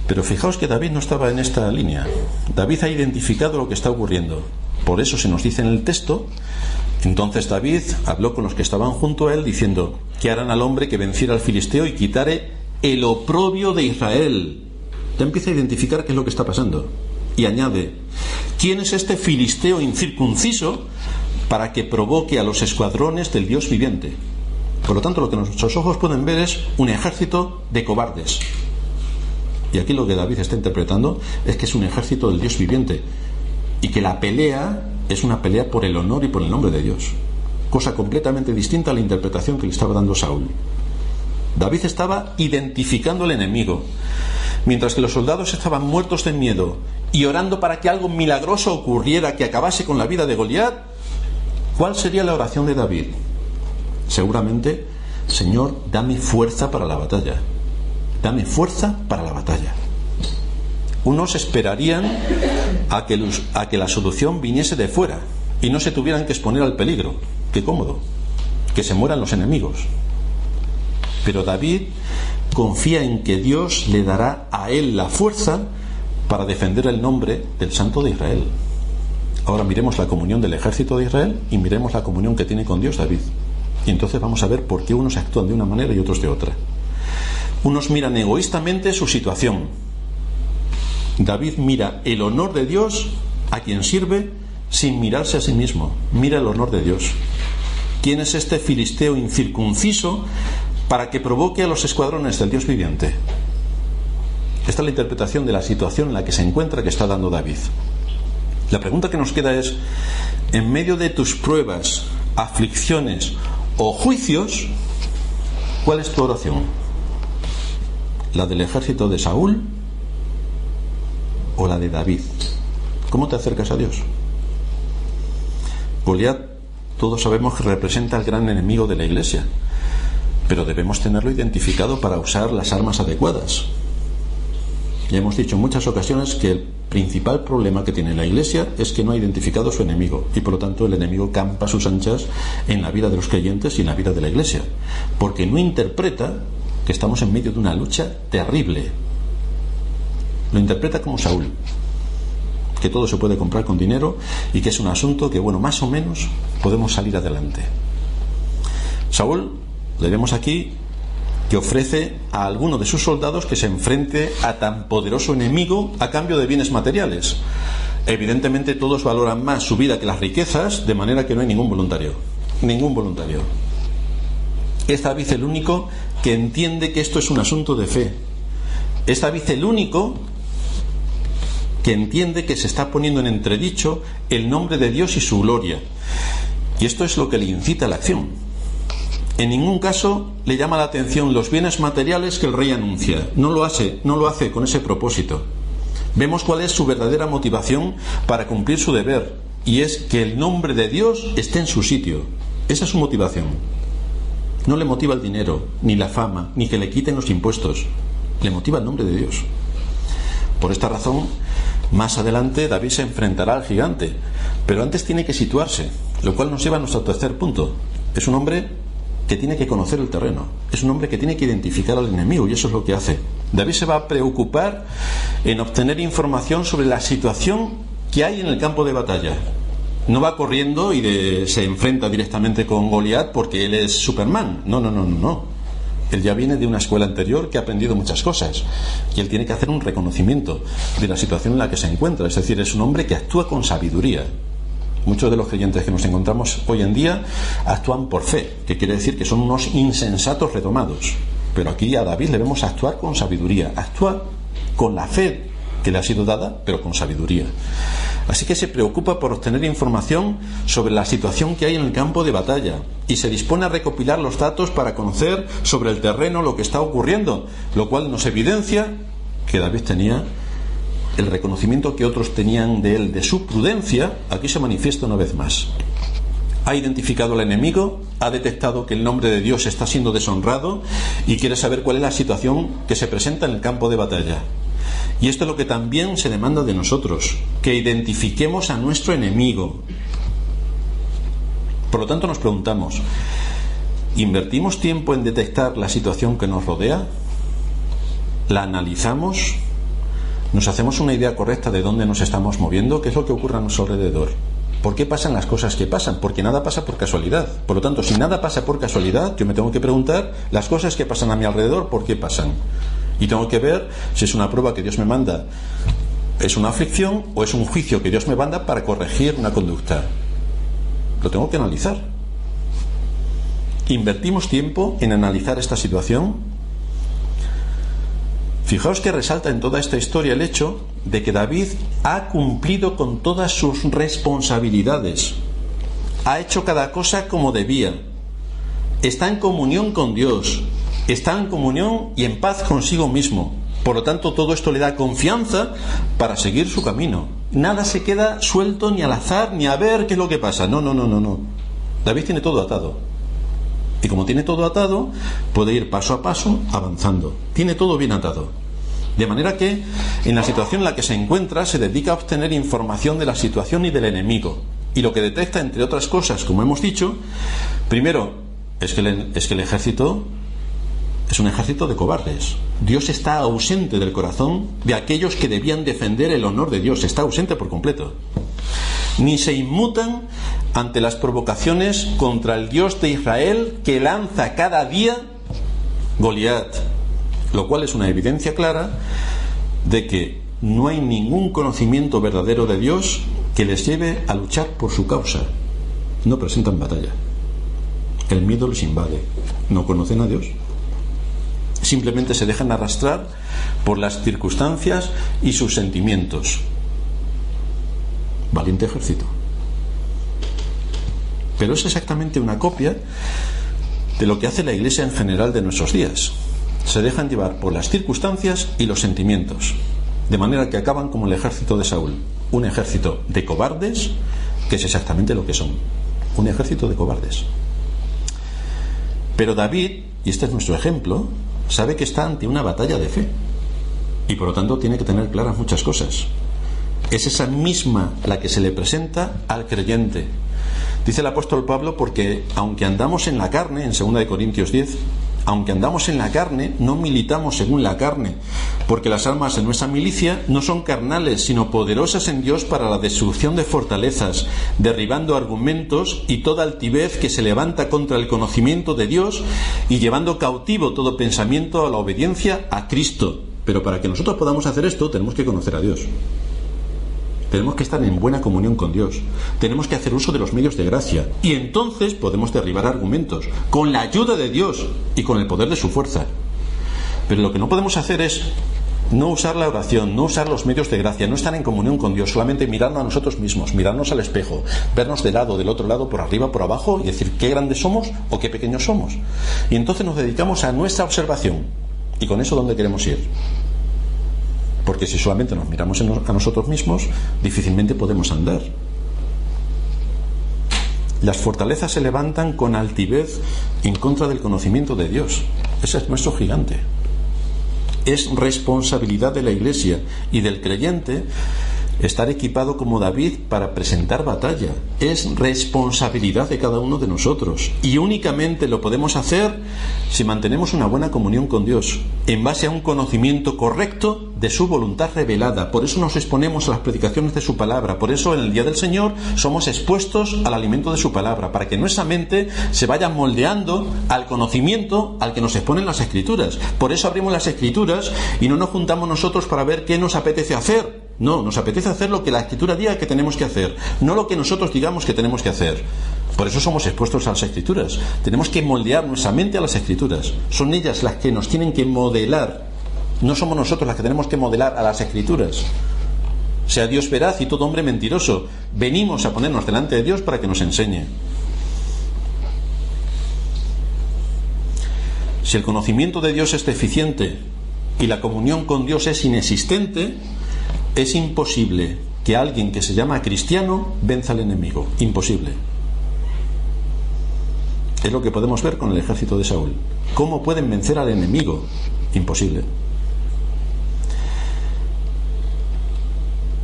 Pero fijaos que David no estaba en esta línea. David ha identificado lo que está ocurriendo. Por eso se nos dice en el texto: entonces David habló con los que estaban junto a él, diciendo: ¿qué harán al hombre que venciera al filisteo y quitare el oprobio de Israel? Ya empieza a identificar qué es lo que está pasando. Y añade: ¿quién es este filisteo incircunciso para que provoque a los escuadrones del Dios viviente? Por lo tanto, lo que nuestros ojos pueden ver es un ejército de cobardes. Y aquí lo que David está interpretando es que es un ejército del Dios viviente, y que la pelea es una pelea por el honor y por el nombre de Dios, cosa completamente distinta a la interpretación que le estaba dando Saúl. David estaba identificando al enemigo, mientras que los soldados estaban muertos de miedo y orando para que algo milagroso ocurriera que acabase con la vida de Goliat. ¿Cuál sería la oración de David? Seguramente: Señor, dame fuerza para la batalla. Dame fuerza para la batalla. Unos esperarían a que la solución viniese de fuera y no se tuvieran que exponer al peligro. Qué cómodo, que se mueran los enemigos. Pero David confía en que Dios le dará a él la fuerza para defender el nombre del Santo de Israel. Ahora miremos la comunión del ejército de Israel y miremos la comunión que tiene con Dios David. Y entonces vamos a ver por qué unos actúan de una manera y otros de otra. Unos miran egoístamente su situación. David mira el honor de Dios a quien sirve sin mirarse a sí mismo. Mira el honor de Dios. ¿Quién es este filisteo incircunciso para que provoque a los escuadrones del Dios viviente? Esta es la interpretación de la situación en la que se encuentra, que está dando David. La pregunta que nos queda es: en medio de tus pruebas, aflicciones o juicios, ¿cuál es tu oración? ¿La del ejército de Saúl o la de David? ¿Cómo te acercas a Dios? Goliat, todos sabemos que representa al gran enemigo de la Iglesia, pero debemos tenerlo identificado para usar las armas adecuadas. Ya hemos dicho en muchas ocasiones que el principal problema que tiene la Iglesia es que no ha identificado su enemigo, y por lo tanto el enemigo campa a sus anchas en la vida de los creyentes y en la vida de la Iglesia, porque no interpreta que estamos en medio de una lucha terrible. Lo interpreta como Saúl, que todo se puede comprar con dinero y que es un asunto que, bueno, más o menos podemos salir adelante. Saúl, le vemos aquí que ofrece a alguno de sus soldados que se enfrente a tan poderoso enemigo a cambio de bienes materiales. Evidentemente todos valoran más su vida que las riquezas, de manera que no hay ningún voluntario. Ningún voluntario. Es David el único que entiende que esto es un asunto de fe. Es David el único que entiende que se está poniendo en entredicho el nombre de Dios y su gloria. Y esto es lo que le incita a la acción. En ningún caso le llama la atención los bienes materiales que el rey anuncia. No lo hace con ese propósito. Vemos cuál es su verdadera motivación para cumplir su deber, y es que el nombre de Dios esté en su sitio. Esa es su motivación. No le motiva el dinero, ni la fama, ni que le quiten los impuestos. Le motiva el nombre de Dios. Por esta razón, más adelante David se enfrentará al gigante, pero antes tiene que situarse, lo cual nos lleva a nuestro tercer punto. Es un hombre que tiene que conocer el terreno, es un hombre que tiene que identificar al enemigo, y eso es lo que hace. David se va a preocupar en obtener información sobre la situación que hay en el campo de batalla. No va corriendo y se enfrenta directamente con Goliat porque él es Superman. No. Él ya viene de una escuela anterior que ha aprendido muchas cosas, y él tiene que hacer un reconocimiento de la situación en la que se encuentra. Es decir, es un hombre que actúa con sabiduría. Muchos de los creyentes que nos encontramos hoy en día actúan por fe, que quiere decir que son unos insensatos retomados. Pero aquí a David le vemos actuar con sabiduría, actúa con la fe que le ha sido dada, pero con sabiduría. Así que se preocupa por obtener información sobre la situación que hay en el campo de batalla, y se dispone a recopilar los datos para conocer sobre el terreno lo que está ocurriendo, lo cual nos evidencia que David tenía el reconocimiento que otros tenían de él, de su prudencia. Aquí se manifiesta una vez más. Ha identificado al enemigo, ha detectado que el nombre de Dios está siendo deshonrado y quiere saber cuál es la situación que se presenta en el campo de batalla. Y esto es lo que también se demanda de nosotros, que identifiquemos a nuestro enemigo. Por lo tanto, nos preguntamos, ¿invertimos tiempo en detectar la situación que nos rodea? ¿La analizamos? ¿Nos hacemos una idea correcta de dónde nos estamos moviendo? ¿Qué es lo que ocurre a nuestro alrededor? ¿Por qué pasan las cosas que pasan? Porque nada pasa por casualidad. Por lo tanto, si nada pasa por casualidad, yo me tengo que preguntar, las cosas que pasan a mi alrededor, ¿por qué pasan? Y tengo que ver si es una prueba que Dios me manda, es una aflicción, o es un juicio que Dios me manda para corregir una conducta. Lo tengo que analizar. ¿Invertimos tiempo en analizar esta situación? Fijaos que resalta en toda esta historia el hecho de que David ha cumplido con todas sus responsabilidades. Ha hecho cada cosa como debía. Está en comunión con Dios. Está en comunión y en paz consigo mismo. Por lo tanto, todo esto le da confianza para seguir su camino. Nada se queda suelto ni al azar, ni a ver qué es lo que pasa. No. David tiene todo atado. Y como tiene todo atado, puede ir paso a paso avanzando. Tiene todo bien atado. De manera que, en la situación en la que se encuentra, se dedica a obtener información de la situación y del enemigo. Y lo que detecta, entre otras cosas, como hemos dicho, primero, es que el ejército es un ejército de cobardes. Dios está ausente del corazón de aquellos que debían defender el honor de Dios. Está ausente por completo. Ni se inmutan ante las provocaciones contra el Dios de Israel que lanza cada día Goliat, lo cual es una evidencia clara de que no hay ningún conocimiento verdadero de Dios que les lleve a luchar por su causa. No presentan batalla. El miedo les invade. No conocen a Dios. Simplemente se dejan arrastrar por las circunstancias y sus sentimientos. Valiente ejército. Pero es exactamente una copia de lo que hace la Iglesia en general de nuestros días. Se dejan llevar por las circunstancias y los sentimientos, de manera que acaban como el ejército de Saúl, un ejército de cobardes, que es exactamente lo que son, un ejército de cobardes. Pero David, y este es nuestro ejemplo, sabe que está ante una batalla de fe, y por lo tanto tiene que tener claras muchas cosas. Es esa misma la que se le presenta al creyente. Dice el apóstol Pablo, porque aunque andamos en la carne, en 2 Corintios 10, aunque andamos en la carne, no militamos según la carne, porque las armas de nuestra milicia no son carnales, sino poderosas en Dios para la destrucción de fortalezas, derribando argumentos y toda altivez que se levanta contra el conocimiento de Dios y llevando cautivo todo pensamiento a la obediencia a Cristo. Pero para que nosotros podamos hacer esto, tenemos que conocer a Dios. Tenemos que estar en buena comunión con Dios. Tenemos que hacer uso de los medios de gracia. Y entonces podemos derribar argumentos, con la ayuda de Dios y con el poder de su fuerza. Pero lo que no podemos hacer es No usar la oración, no usar los medios de gracia, no estar en comunión con Dios, solamente mirarnos a nosotros mismos, mirarnos al espejo, vernos de lado, del otro lado, por arriba, por abajo y decir qué grandes somos o qué pequeños somos. Y entonces nos dedicamos a nuestra observación. ¿Y con eso dónde queremos ir? Porque si solamente nos miramos a nosotros mismos, difícilmente podemos andar. Las fortalezas se levantan con altivez en contra del conocimiento de Dios. Ese es nuestro gigante. Es responsabilidad de la Iglesia y del creyente estar equipado como David para presentar batalla. Es responsabilidad de cada uno de nosotros. Y únicamente lo podemos hacer si mantenemos una buena comunión con Dios, en base a un conocimiento correcto de su voluntad revelada. Por eso nos exponemos a las predicaciones de su palabra. Por eso en el día del Señor somos expuestos al alimento de su palabra, para que nuestra mente se vaya moldeando al conocimiento al que nos exponen las Escrituras. Por eso abrimos las Escrituras y no nos juntamos nosotros para ver qué nos apetece hacer. No, nos apetece hacer lo que la Escritura diga que tenemos que hacer, no lo que nosotros digamos que tenemos que hacer. Por eso somos expuestos a las Escrituras. Tenemos que moldear nuestra mente a las Escrituras. Son ellas las que nos tienen que modelar. No somos nosotros las que tenemos que modelar a las Escrituras. Sea Dios veraz y todo hombre mentiroso. Venimos a ponernos delante de Dios para que nos enseñe. Si el conocimiento de Dios es deficiente y la comunión con Dios es inexistente, es imposible que alguien que se llama cristiano venza al enemigo. Imposible. Es lo que podemos ver con el ejército de Saúl. ¿Cómo pueden vencer al enemigo? Imposible.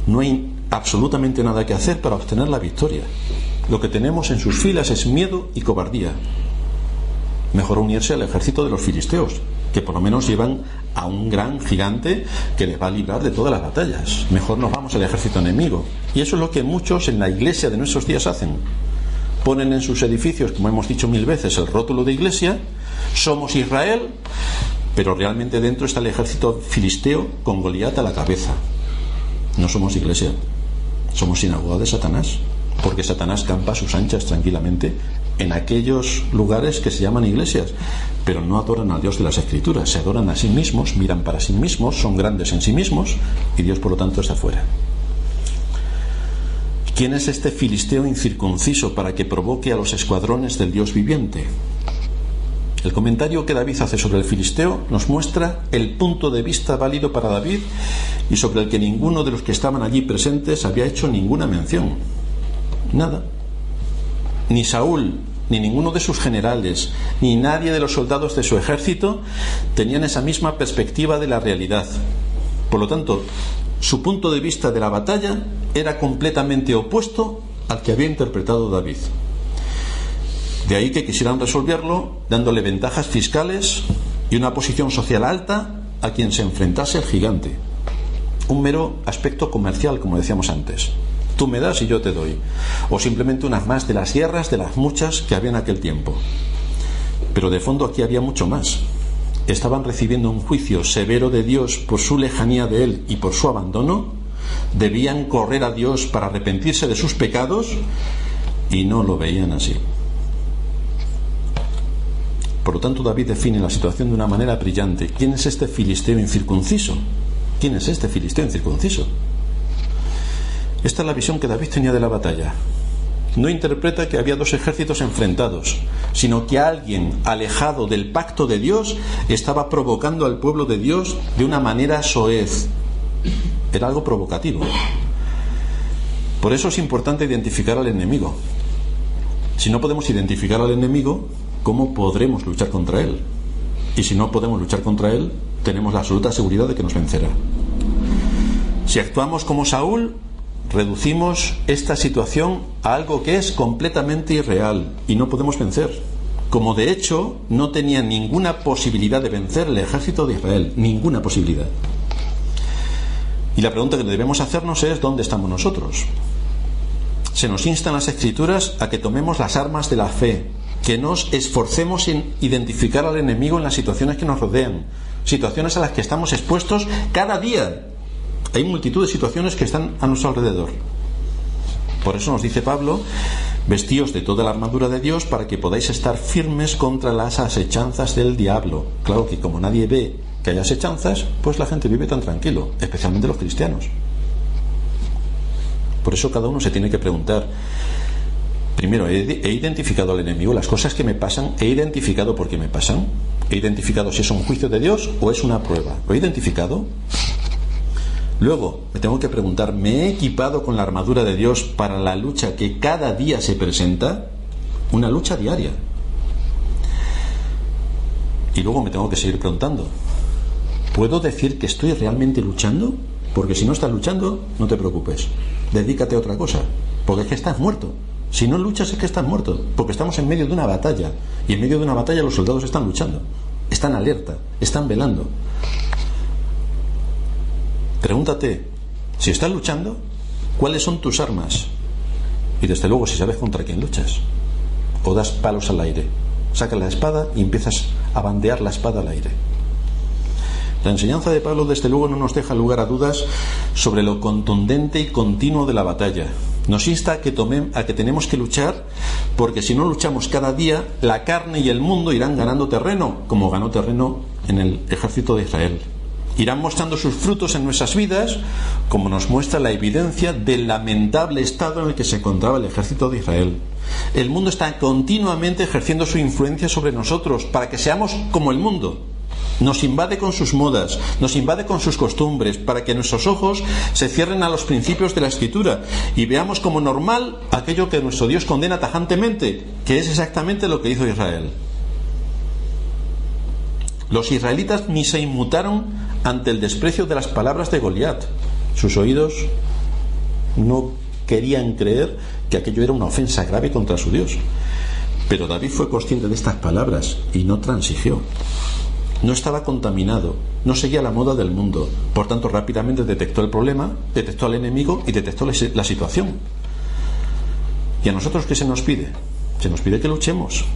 No hay absolutamente nada que hacer para obtener la victoria. Lo que tenemos en sus filas es miedo y cobardía. Mejor unirse al ejército de los filisteos, que por lo menos llevan a un gran gigante que les va a librar de todas las batallas. Mejor nos vamos al ejército enemigo. Y eso es lo que muchos en la iglesia de nuestros días hacen. Ponen en sus edificios, como hemos dicho 1000 veces, el rótulo de iglesia: somos Israel, pero realmente dentro está el ejército filisteo con Goliat a la cabeza. No somos iglesia, somos sinagoga de Satanás, porque Satanás campa a sus anchas tranquilamente en aquellos lugares que se llaman iglesias, pero no adoran al Dios de las Escrituras, se adoran a sí mismos, miran para sí mismos, son grandes en sí mismos, y Dios por lo tanto está fuera. ¿Quién es este filisteo incircunciso para que provoque a los escuadrones del Dios viviente? El comentario que David hace sobre el filisteo nos muestra el punto de vista válido para David y sobre el que ninguno de los que estaban allí presentes había hecho ninguna mención. Nada. Ni Saúl, ni ninguno de sus generales, ni nadie de los soldados de su ejército tenían esa misma perspectiva de la realidad. Por lo tanto, su punto de vista de la batalla era completamente opuesto al que había interpretado David. De ahí que quisieran resolverlo dándole ventajas fiscales y una posición social alta a quien se enfrentase al gigante. Un mero aspecto comercial, como decíamos antes. Tú me das y yo te doy. O simplemente unas más de las guerras, de las muchas que había en aquel tiempo. Pero de fondo aquí había mucho más. Estaban recibiendo un juicio severo de Dios por su lejanía de Él y por su abandono. Debían correr a Dios para arrepentirse de sus pecados y no lo veían así. Por lo tanto, David define la situación de una manera brillante. ¿Quién es este filisteo incircunciso? ¿Quién es este filisteo incircunciso? Esta es la visión que David tenía de la batalla. No interpreta que había dos ejércitos enfrentados, sino que alguien alejado del pacto de Dios estaba provocando al pueblo de Dios de una manera soez. Era algo provocativo. Por eso es importante identificar al enemigo. Si no podemos identificar al enemigo, ¿cómo podremos luchar contra él? Y si no podemos luchar contra él, tenemos la absoluta seguridad de que nos vencerá. Si actuamos como Saúl, reducimos esta situación a algo que es completamente irreal y no podemos vencer. Como de hecho no tenía ninguna posibilidad de vencer el ejército de Israel, ninguna posibilidad. Y la pregunta que debemos hacernos es: ¿dónde estamos nosotros? Se nos insta en las Escrituras a que tomemos las armas de la fe, que nos esforcemos en identificar al enemigo en las situaciones que nos rodean, situaciones a las que estamos expuestos cada día. Hay multitud de situaciones que están a nuestro alrededor. Por eso nos dice Pablo: vestíos de toda la armadura de Dios para que podáis estar firmes contra las asechanzas del diablo. Claro que como nadie ve que hay asechanzas, pues la gente vive tan tranquilo, especialmente los cristianos. Por eso cada uno se tiene que preguntar: primero, ¿he identificado al enemigo? Las cosas que me pasan, ¿he identificado por qué me pasan? ¿He identificado si es un juicio de Dios o es una prueba? ¿Lo he identificado? Luego, me tengo que preguntar: ¿me he equipado con la armadura de Dios para la lucha que cada día se presenta? Una lucha diaria. Y luego me tengo que seguir preguntando: ¿puedo decir que estoy realmente luchando? Porque si no estás luchando, no te preocupes. Dedícate a otra cosa. Porque es que estás muerto. Si no luchas es que estás muerto. Porque estamos en medio de una batalla. Y en medio de una batalla los soldados están luchando. Están alerta. Están velando. Pregúntate, si estás luchando, ¿cuáles son tus armas? Y desde luego, si sabes contra quién luchas. O das palos al aire. Sacas la espada y empiezas a bandear la espada al aire. La enseñanza de Pablo, desde luego, no nos deja lugar a dudas sobre lo contundente y continuo de la batalla. Nos insta a que tenemos que luchar, porque si no luchamos cada día, la carne y el mundo irán ganando terreno, como ganó terreno en el ejército de Israel. Irán mostrando sus frutos en nuestras vidas, como nos muestra la evidencia del lamentable estado en el que se encontraba el ejército de Israel. El mundo está continuamente ejerciendo su influencia sobre nosotros para que seamos como el mundo. Nos invade con sus modas, nos invade con sus costumbres, para que nuestros ojos se cierren a los principios de la Escritura y veamos como normal aquello que nuestro Dios condena tajantemente, que es exactamente lo que hizo Israel. Los israelitas ni se inmutaron ante el desprecio de las palabras de Goliat. Sus oídos no querían creer que aquello era una ofensa grave contra su Dios. Pero David fue consciente de estas palabras y no transigió. No estaba contaminado, no seguía la moda del mundo. Por tanto, rápidamente detectó el problema, detectó al enemigo y detectó la situación. ¿Y a nosotros qué se nos pide? Se nos pide que luchemos,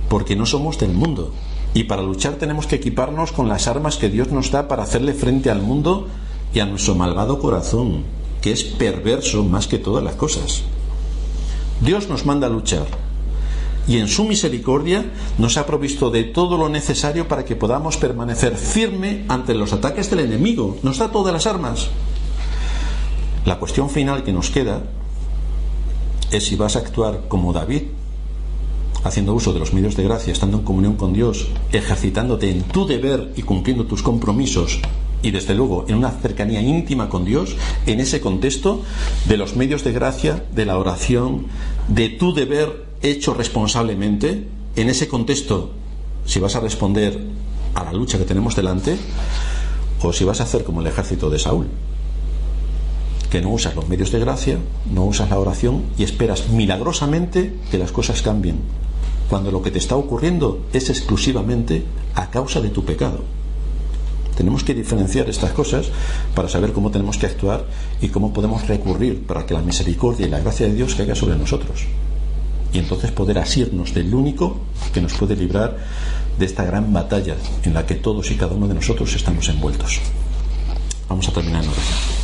porque no somos del mundo. Y para luchar tenemos que equiparnos con las armas que Dios nos da para hacerle frente al mundo y a nuestro malvado corazón, que es perverso más que todas las cosas. Dios nos manda a luchar, y en su misericordia nos ha provisto de todo lo necesario para que podamos permanecer firme ante los ataques del enemigo. Nos da todas las armas. La cuestión final que nos queda es si vas a actuar como David, haciendo uso de los medios de gracia, estando en comunión con Dios, ejercitándote en tu deber y cumpliendo tus compromisos, y desde luego en una cercanía íntima con Dios, en ese contexto de los medios de gracia, de la oración, de tu deber hecho responsablemente. En ese contexto, si vas a responder a la lucha que tenemos delante, o si vas a hacer como el ejército de Saúl, que no usas los medios de gracia, no usas la oración y esperas milagrosamente que las cosas cambien, cuando lo que te está ocurriendo es exclusivamente a causa de tu pecado. Tenemos que diferenciar estas cosas para saber cómo tenemos que actuar y cómo podemos recurrir para que la misericordia y la gracia de Dios caiga sobre nosotros, y entonces poder asirnos del único que nos puede librar de esta gran batalla en la que todos y cada uno de nosotros estamos envueltos. Vamos a terminar en oración.